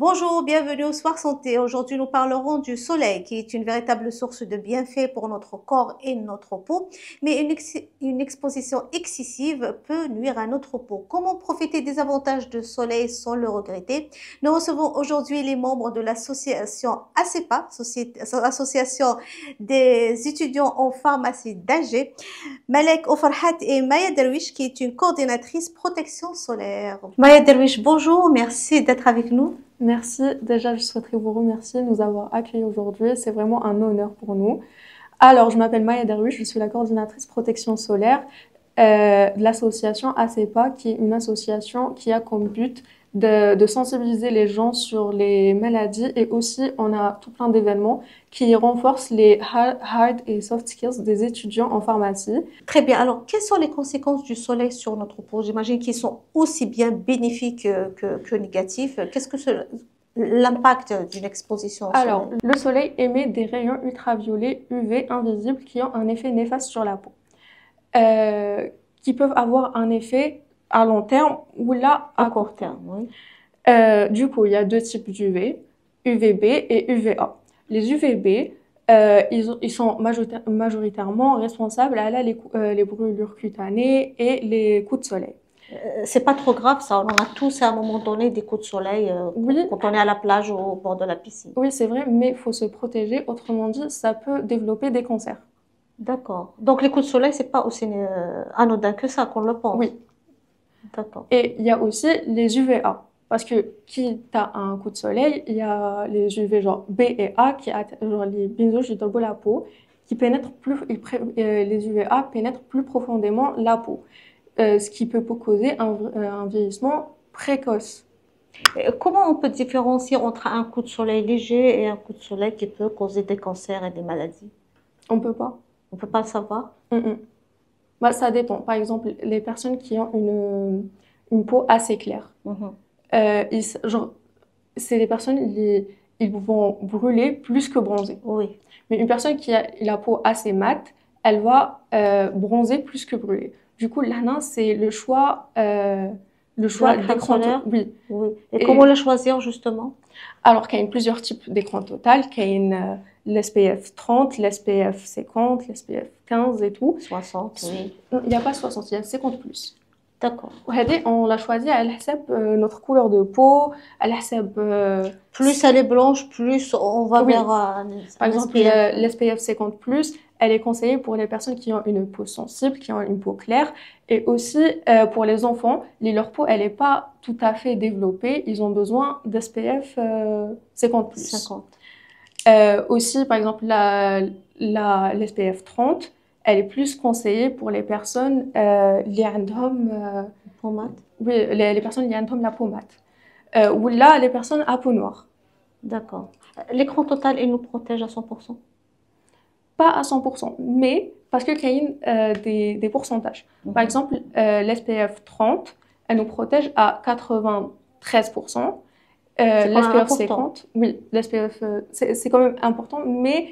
Bonjour, bienvenue au Soir Santé. Aujourd'hui, nous parlerons du soleil, qui est une véritable source de bienfaits pour notre corps et notre peau, mais une exposition excessive peut nuire à notre peau. Comment profiter des avantages du soleil sans le regretter? Nous recevons aujourd'hui les membres de l'association ACEPA, Association des étudiants en pharmacie d'Alger, Malek Ofarhat et Maya Derwish, qui est une coordinatrice protection solaire. Maya Derwish, bonjour, merci d'être avec nous. Merci. Déjà, je souhaiterais vous remercier de nous avoir accueillis aujourd'hui. C'est vraiment un honneur pour nous. Alors, je m'appelle Maya Derwish, je suis la coordinatrice protection solaire de l'association ACEPA, qui est une association qui a comme but de sensibiliser les gens sur les maladies, et aussi on a tout plein d'événements qui renforcent les hard et soft skills des étudiants en pharmacie. Très bien. Alors, quelles sont les conséquences du soleil sur notre peau? J'imagine qu'ils sont aussi bien bénéfiques que négatifs. Qu'est-ce que l'impact d'une exposition au Alors, soleil? le soleil émet des rayons ultraviolets UV invisibles qui ont un effet néfaste sur la peau, qui peuvent avoir un effet à long terme ou là à court terme. Oui. Du coup, il y a deux types d'UV, UVB et UVA. Les UVB, ils sont majoritairement responsables à les brûlures cutanées et les coups de soleil. C'est pas trop grave ça, on en a tous à un moment donné des coups de soleil Oui. Quand on est à la plage ou au bord de la piscine. Oui, c'est vrai, mais il faut se protéger, autrement dit, ça peut développer des cancers. D'accord. Donc les coups de soleil, c'est pas aussi anodin que ça qu'on le pense. Oui. D'accord. Et il y a aussi les UVA. Parce que qui t'as un coup de soleil, il y a les UV genre B et A genre les bindos de la peau qui pénètrent plus, les UVA pénètrent plus profondément la peau, ce qui peut causer un vieillissement précoce. Comment on peut différencier entre un coup de soleil léger et un coup de soleil qui peut causer des cancers et des maladies? On peut pas. On peut pas le savoir? Bah, ça dépend. Par exemple, les personnes qui ont une peau assez claire. C'est les personnes, ils vont brûler plus que bronzer. Oui. Mais une personne qui a la peau assez mate, elle va bronzer plus que brûler. Du coup, là, c'est le choix d'écran solaire. Oui. Oui. Et comment le choisir justement? Alors qu'il y a plusieurs types d'écran total, qu'il y a l'SPF 30, l'SPF 50, l'SPF 15 et tout. 60, oui. Il n'y a pas 60, il y a 50 plus. D'accord. On l'a choisi à notre couleur de peau, à plus elle est blanche, plus on va vers par exemple, l'SPF 50 plus, elle est conseillée pour les personnes qui ont une peau sensible, qui ont une peau claire, et aussi pour les enfants, leur peau elle n'est pas tout à fait développée, ils ont besoin d'SPF 50 plus. 50. Aussi, par exemple, l'SPF 30, elle est plus conseillée pour les personnes qui ont peau mate. Oui, les personnes qui ont la peau mate. Ou là, les personnes à peau noire. D'accord. L'écran total, il nous protège à 100%? Pas à 100%, mais parce qu'il y a des pourcentages. Par exemple, l'SPF 30, elle nous protège à 93%. L'SPF 50, oui, l'SPF, c'est quand même important, mais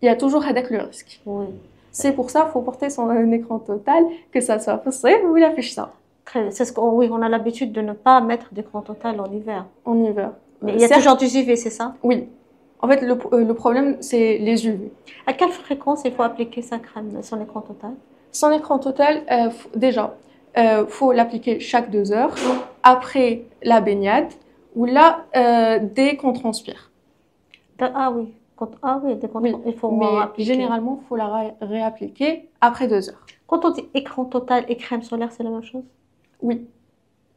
il y a toujours avec le risque. Oui. C'est pour ça qu'il faut porter son écran total, que ça soit possible ou il affiche ça. C'est oui, on a l'habitude de ne pas mettre d'écran total en hiver. En hiver. Mais il y a toujours du UV, c'est ça? Oui. En fait, le problème, c'est les UV. À quelle fréquence il faut appliquer sa crème, son écran total? Son écran total, déjà, faut l'appliquer chaque 2 heures, après la baignade, ou là, dès qu'on transpire. Ah oui, dès qu'on il faut mais généralement, il faut la réappliquer après 2 heures. Quand on dit écran total et crème solaire, c'est la même chose? Oui,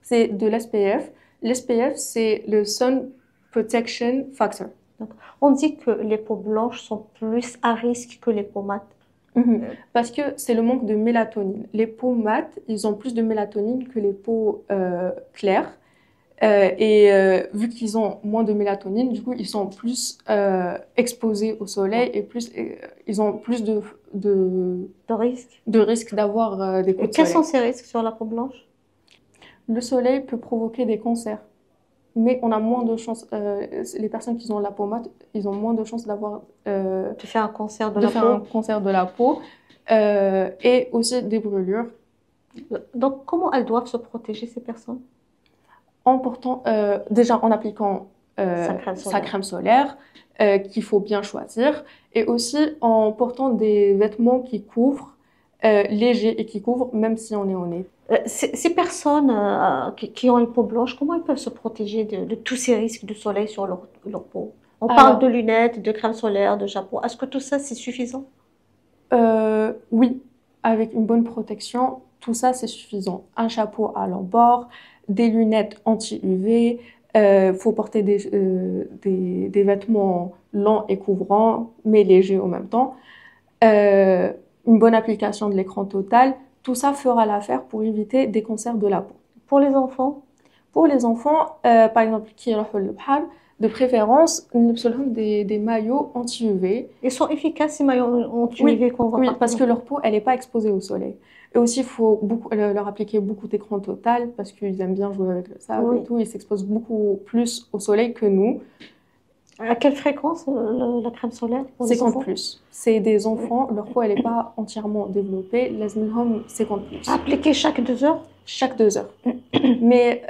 c'est de l'SPF. L'SPF, c'est le Sun Protection Factor. Donc, on dit que les peaux blanches sont plus à risque que les peaux mates. Parce que c'est le manque de mélatonine. Les peaux mates, ils ont plus de mélatonine que les peaux claires. Vu qu'ils ont moins de mélatonine, du coup, ils sont plus exposés au soleil et ils ont plus de risque d'avoir des coups de soleil. Quels sont ces risques sur la peau blanche? Le soleil peut provoquer des cancers, mais on a moins de chances. Les personnes qui ont la peau mate, ils ont moins de chances d'avoir de faire un cancer de la peau et aussi des brûlures. Donc, comment elles doivent se protéger, ces personnes? En portant, déjà en appliquant sa crème solaire qu'il faut bien choisir. Et aussi en portant des vêtements qui couvrent, légers et qui couvrent, même si on est en été. Ces personnes qui ont une peau blanche, comment ils peuvent se protéger de tous ces risques de soleil sur leur peau? On parle de lunettes, de crème solaire, de chapeau. Est-ce que tout ça, c'est suffisant? Oui, avec une bonne protection, tout ça, c'est suffisant. Un chapeau à l'embord, des lunettes anti-UV, faut porter des vêtements longs et couvrants, mais légers en même temps. Une bonne application de l'écran total, tout ça fera l'affaire pour éviter des cancers de la peau. Pour les enfants? Pour les enfants, par exemple, qui de préférence, des maillots anti-UV. Ils sont efficaces, ces maillots anti-UV qu'on voit Oui, parce que leur peau, elle n'est pas exposée au soleil. Et aussi, il faut leur appliquer beaucoup d'écran total parce qu'ils aiment bien jouer avec le sable et tout. Ils s'exposent beaucoup plus au soleil que nous. À quelle fréquence la crème solaire pour les enfants? 50+. C'est des enfants, leur peau, elle n'est pas entièrement développée. Lazmilhom 50+. Appliquer chaque 2 heures? Chaque 2 heures. Mais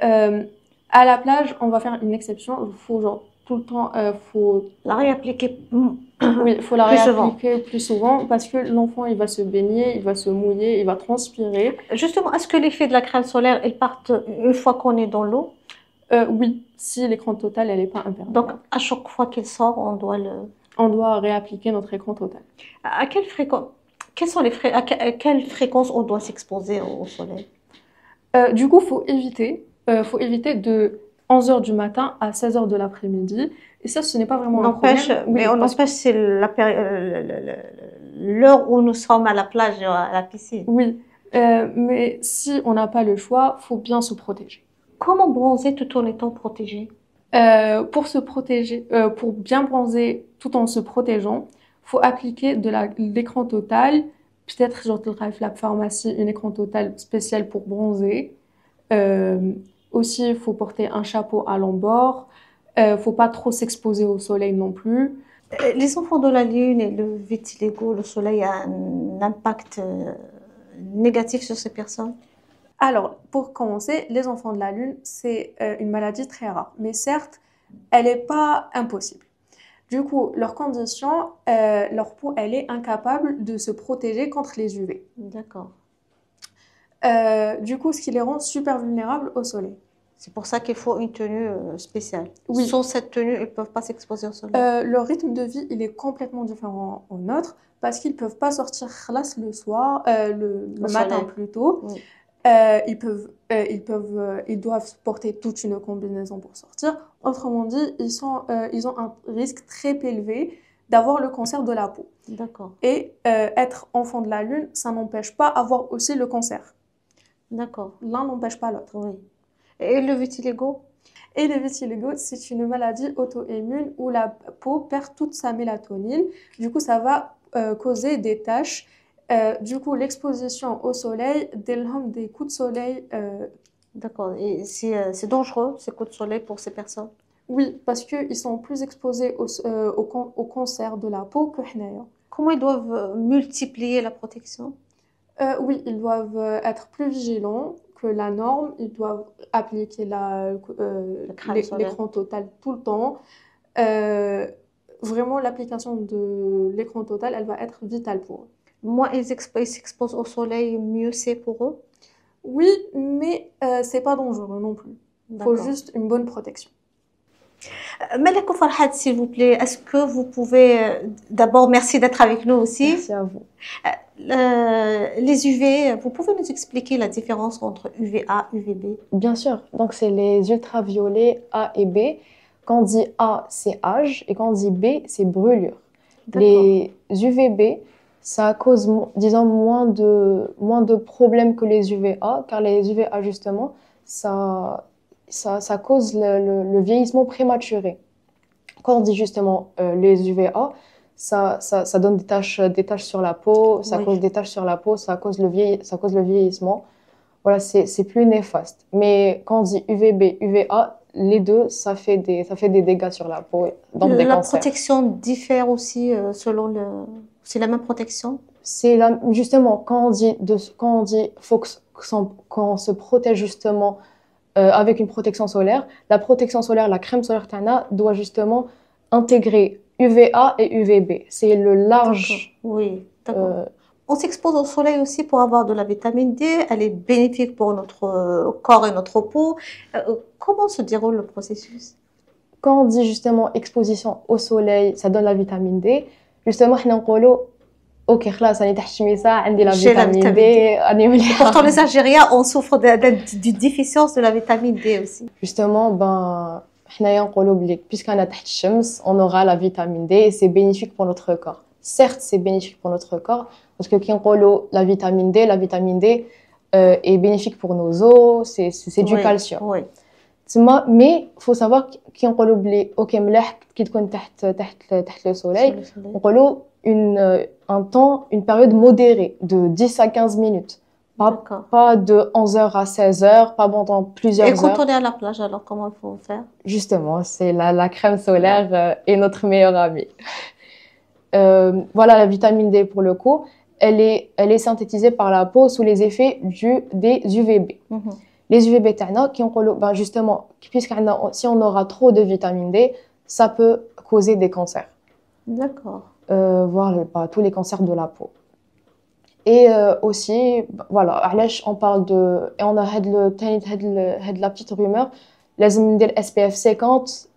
à la plage, on va faire une exception. Il faut genre tout le temps, faut la réappliquer. Oui, il faut la réappliquer plus souvent parce que l'enfant, il va se baigner, il va se mouiller, il va transpirer. Justement, est-ce que l'effet de la crème solaire, elle part une fois qu'on est dans l'eau? Oui, si l'écran total, elle n'est pas imperméable. Donc, à chaque fois qu'il sort, on doit réappliquer notre écran total. À quelle fréquence, à quelle fréquence on doit s'exposer au soleil? Du coup, faut éviter de 11h du matin à 16h de l'après-midi. Et ça, ce n'est pas vraiment un problème. Mais on empêche, c'est l'heure où nous sommes à la plage, à la piscine. Oui, mais si on n'a pas le choix, faut bien se protéger. Comment bronzer tout en étant protégé? Pour se protéger, pour bien bronzer tout en se protégeant, faut appliquer de l'écran total. Peut-être, genre, la pharmacie, une écran total spécial pour bronzer. Aussi, il faut porter un chapeau à l'embord. Faut pas trop s'exposer au soleil non plus. Les enfants de la Lune et le vitiligo, le soleil a un impact négatif sur ces personnes? Alors, pour commencer, les enfants de la Lune, c'est une maladie très rare. Mais certes, elle n'est pas impossible. Du coup, leur condition, leur peau, elle est incapable de se protéger contre les UV. D'accord. Du coup, ce qui les rend super vulnérables au soleil. C'est pour ça qu'il faut une tenue spéciale. Oui. Sans cette tenue, ils ne peuvent pas s'exposer au soleil. Leur rythme de vie, il est complètement différent au nôtre parce qu'ils ne peuvent pas sortir le soir, le matin plutôt. Oui. Ils doivent porter toute une combinaison pour sortir. Autrement dit, ils ont un risque très élevé d'avoir le cancer de la peau. D'accord. Et être enfant de la Lune, ça n'empêche pas d'avoir aussi le cancer. D'accord. L'un n'empêche pas l'autre. Oui. Et le vitiligo? Et le vitiligo, c'est une maladie auto-immune où la peau perd toute sa mélatonine. Du coup, ça va causer des taches. Du coup, l'exposition au soleil, des coups de soleil. D'accord. Et c'est dangereux, ces coups de soleil pour ces personnes? Oui, parce qu'ils sont plus exposés au cancer de la peau que nous. Comment ils doivent multiplier la protection? Oui, ils doivent être plus vigilants que la norme. Ils doivent appliquer l'écran total tout le temps. Vraiment, l'application de l'écran total, elle va être vitale pour eux. Moins ils s'exposent au soleil, mieux c'est pour eux? Oui, mais c'est pas dangereux non plus. Il faut juste une bonne protection. Malek Farhad, s'il vous plaît, est-ce que vous pouvez... D'abord, merci d'être avec nous aussi. Merci à vous. Les UV, vous pouvez nous expliquer la différence entre UVA et UVB? Bien sûr. Donc, c'est les ultraviolets A et B. Quand on dit A, c'est âge. Et quand on dit B, c'est brûlure. Les UVB, ça cause, disons, moins de problèmes que les UVA. Car les UVA, justement, ça cause le vieillissement prématuré. Quand on dit justement les UVA, ça donne des taches sur la peau, ça cause des taches sur la peau, ça cause le vieillissement. Voilà, c'est plus néfaste. Mais quand on dit UVB, UVA, les deux, ça fait des dégâts sur la peau, donc des cancers. La protection diffère aussi selon le... C'est la même protection? Justement, quand on dit faut qu'on se protège justement avec une protection solaire. La protection solaire, la crème solaire Tana, doit justement intégrer UVA et UVB. C'est le large. Oui, d'accord. On s'expose au soleil aussi pour avoir de la vitamine D. Elle est bénéfique pour notre corps et notre peau. Comment se déroule le processus? Quand on dit justement exposition au soleil, ça donne la vitamine D. Justement, on dit ok, خلاص أنا تحت الشميسة عندي la J'ai la vitamine vitamine D. D. أنا مليحة. Pourtant, les Algériens, on souffre d'une déficience de la vitamine D aussi. Justement, ben, حنايا نقولوا بلي puisqu'on a تحت الشمس, on aura la vitamine D et c'est bénéfique pour notre corps. Certes, c'est bénéfique pour notre corps parce que كي نقولوا la vitamine D est bénéfique pour nos os, c'est du Oui, calcium. oui. Mais faut savoir كي نقولوا بلي ok ملاح كي تكون تحت le soleil, نقولوا un temps, une période modérée de 10 à 15 minutes. Pas de 11h à 16h, pas pendant plusieurs heures. Et quand on est à la plage, alors comment il faut faire? Justement, c'est la crème solaire est notre meilleure amie. Voilà, la vitamine D pour le coup, elle est synthétisée par la peau sous les effets des UVB. Les UVB تاعنا qui ben justement, si on aura trop de vitamine D, ça peut causer des cancers. D'accord. Voire tous les cancers de la peau. Et aussi, voilà, on parle de... Et on a la petite rumeur, لازم ندير SPF 50,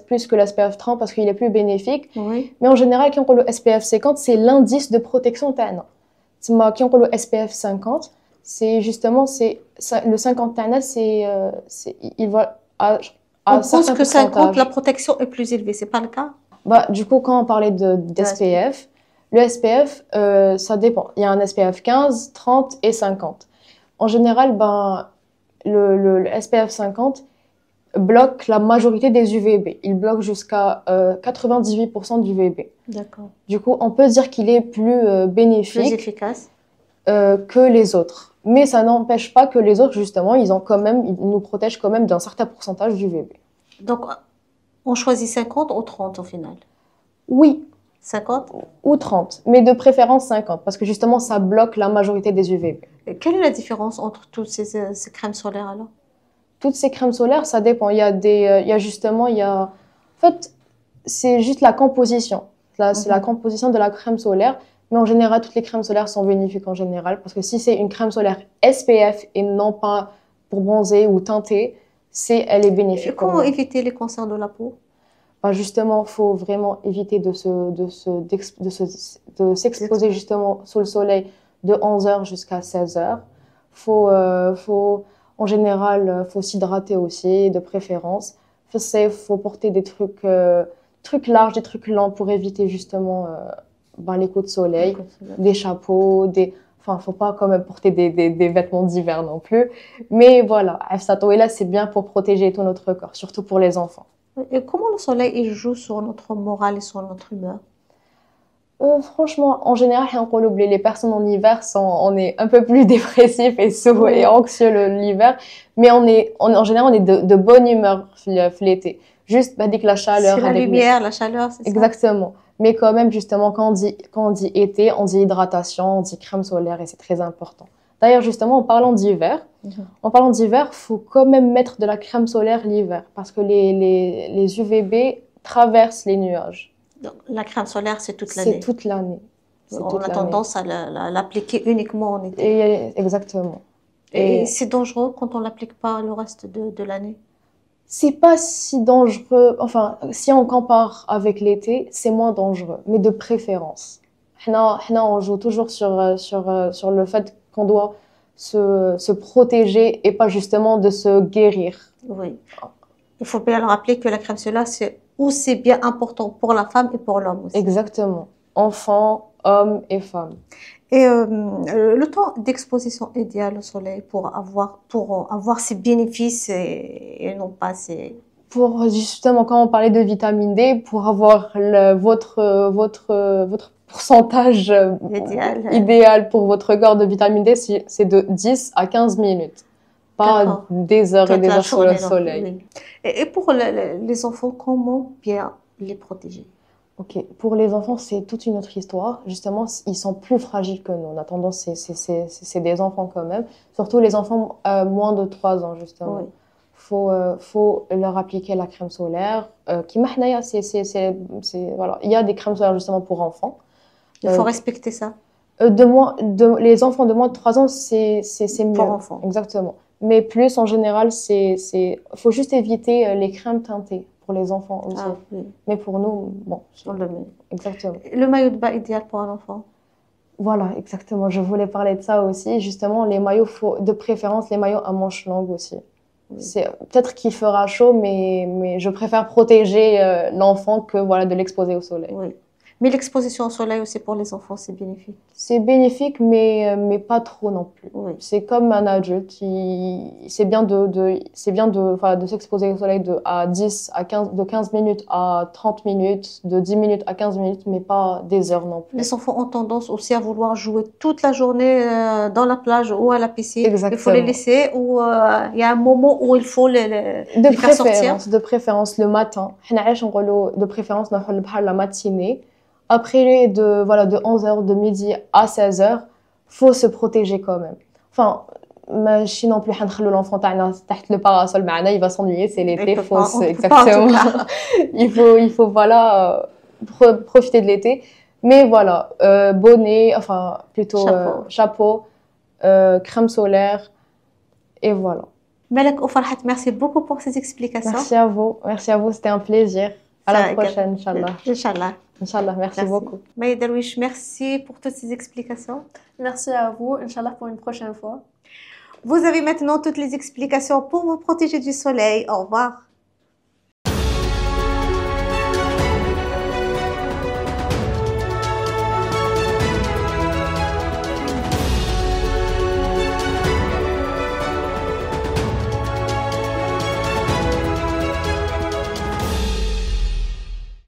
plus que l'SPF 30 parce qu'il est plus bénéfique. Oui. Mais en général, quand on parle SPF 50, c'est l'indice de protection تاعنا. Quand on parle SPF 50, c'est justement, le 50 تاعنا, il va à on pense que 50, la protection est plus élevée, c'est pas le cas? Bah, du coup, quand on parlait d'SPF, le SPF, ça dépend. Il y a un SPF 15, 30 et 50. En général, ben, le SPF 50 bloque la majorité des UVB. Il bloque jusqu'à 98% d'UVB. D'accord. Du coup, on peut dire qu'il est plus bénéfique. Plus efficace. Que les autres. Mais ça n'empêche pas que les autres, justement, ils nous protègent quand même d'un certain pourcentage d'UVB. Donc, on choisit 50 ou 30 au final? Oui. 50 ou 30, mais de préférence 50, parce que justement, ça bloque la majorité des UVB. Et quelle est la différence entre toutes ces crèmes solaires alors? Toutes ces crèmes solaires, ça dépend. Il y a en fait, c'est juste la composition. C'est la composition de la crème solaire, mais en général, toutes les crèmes solaires sont bénéfiques en général, parce que si c'est une crème solaire SPF et non pas pour bronzer ou teinter, elle est bénéfique. Et comment éviter les cancers de la peau? Bah justement, faut vraiment éviter de s'exposer justement sous le soleil de 11h jusqu'à 16h. En général, faut s'hydrater aussi, de préférence. Faut porter des trucs larges, des trucs lents pour éviter justement les coups de soleil, des chapeaux, enfin, faut pas quand même porter des vêtements d'hiver non plus. Mais voilà, là, c'est bien pour protéger tout notre corps, surtout pour les enfants. Et comment le soleil il joue sur notre morale et sur notre humeur? Franchement, en général, les personnes en hiver on est un peu plus dépressifs et anxieux l'hiver, mais en général, on est de bonne humeur l'été. Juste, dès que la chaleur. C'est la lumière, la chaleur, c'est ça? Exactement. Mais quand même, justement, quand on dit été, on dit hydratation, on dit crème solaire et c'est très important. D'ailleurs, justement, en parlant d'hiver, faut quand même mettre de la crème solaire l'hiver parce que les UVB traversent les nuages. Donc, la crème solaire, c'est toute l'année. C'est toute l'année. On a tendance à l'appliquer uniquement en été. Exactement. Et c'est dangereux quand on l'applique pas le reste de l'année? C'est pas si dangereux. Enfin, si on compare avec l'été, c'est moins dangereux, mais de préférence. On joue toujours sur le fait qu'on doit se protéger et pas justement de se guérir. Oui. Il faut bien le rappeler que la crème solaire, c'est bien important pour la femme et pour l'homme aussi. Exactement. Enfants, hommes et femmes. Et le temps d'exposition idéal au soleil pour avoir ses bénéfices et non pas ses... Pour justement, quand on parlait de vitamine D, pour avoir votre pourcentage idéal pour votre corps de vitamine D, c'est de 10 à 15 minutes. Pas des heures et des heures sur le soleil. Oui. Et pour les enfants, comment bien les protéger? Ok, pour les enfants, c'est toute une autre histoire. Justement, ils sont plus fragiles que nous. On a tendance, c'est des enfants quand même. Surtout les enfants moins de 3 ans, justement. Oui. faut leur appliquer la crème solaire. Qui m'ahnaya, voilà. Il y a des crèmes solaires justement pour enfants. Il faut respecter ça. Les enfants de moins de 3 ans, c'est mieux. Pour enfants. Exactement. Mais plus en général, faut juste éviter les crèmes teintées pour les enfants aussi. Ah, oui. Mais pour nous, bon. On le met. Exactement. Le maillot de bain idéal pour un enfant. Voilà, exactement. Je voulais parler de ça aussi. Justement, les maillots, de préférence, les maillots à manches longues aussi. Oui. C'est peut-être qu'il fera chaud, mais je préfère protéger l'enfant que voilà, de l'exposer au soleil. Oui. Mais l'exposition au soleil aussi pour les enfants, c'est bénéfique. C'est bénéfique, mais pas trop non plus. Oui. C'est comme un adulte. C'est bien voilà, de s'exposer au soleil de 15 minutes à 30 minutes, de 10 minutes à 15 minutes, mais pas des heures non plus. Les enfants ont tendance aussi à vouloir jouer toute la journée dans la plage ou à la piscine. Exactement. Il faut les laisser ou il y a un moment où il faut les faire sortir. De préférence le matin. De préférence la matinée. Après, de 11h, de midi à 16h, faut se protéger quand même. Enfin, ماشي non plus حنخلو l'enfant تاعنا تحت le parasol معنا, il va s'ennuyer, c'est l'été, exactement. Il faut voilà profiter de l'été. Mais voilà, bonnet, enfin plutôt chapeau, crème solaire et voilà. Malak ou Farhat, merci beaucoup pour ces explications. Merci à vous, c'était un plaisir. À la prochaine, Inch'Allah. Inch'Allah. Inch'Allah, merci beaucoup. Maya Darwish, merci pour toutes ces explications. Merci à vous, Inch'Allah, pour une prochaine fois. Vous avez maintenant toutes les explications pour vous protéger du soleil. Au revoir.